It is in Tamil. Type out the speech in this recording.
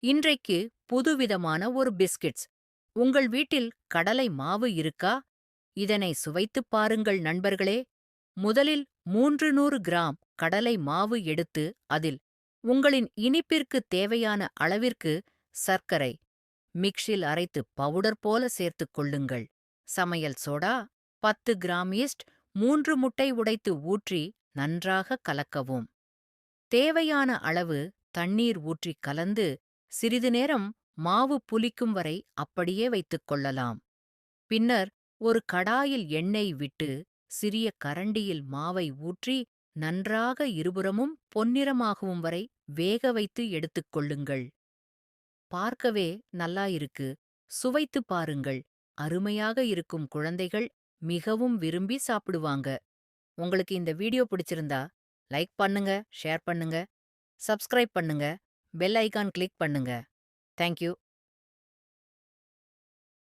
இன்றைக்கு புதுவிதமான ஒரு பிஸ்கட்ஸ். உங்கள் வீட்டில் கடலை மாவு இருக்கா? இதனை சுவைத்துப் பாருங்கள் நண்பர்களே. முதலில் 300 கிராம் கடலை மாவு எடுத்து அதில் உங்களின் இனிப்பிற்குத் தேவையான அளவிற்கு சர்க்கரை மிக்ஸில் அரைத்து பவுடர் போல சேர்த்துக் கொள்ளுங்கள். சமையல் சோடா 10 கிராம் ஈஸ்ட் 3 முட்டை உடைத்து ஊற்றி நன்றாக கலக்கவும். தேவையான அளவு தண்ணீர் ஊற்றி கலந்து சிறிது நேரம் மாவு புளிக்கும் வரை அப்படியே வைத்துக் கொள்ளலாம். பின்னர் ஒரு கடாயில் எண்ணெய் விட்டு சிறிய கரண்டியில் மாவை ஊற்றி நன்றாக இருபுறமும் பொன்னிறமாகும் வரை வேக வைத்து எடுத்துக் கொள்ளுங்கள். பார்க்கவே நல்லா இருக்கு. சுவைத்துப் பாருங்கள். அருமையாக இருக்கும். குழந்தைகள் மிகவும் விரும்பி சாப்பிடுவாங்க. உங்களுக்கு இந்த வீடியோ பிடிச்சிருந்தா லைக் பண்ணுங்க, ஷேர் பண்ணுங்க, சப்ஸ்கிரைப் பண்ணுங்க, பெல் ஐகான் கிளிக் பண்ணுங்க. Thank you.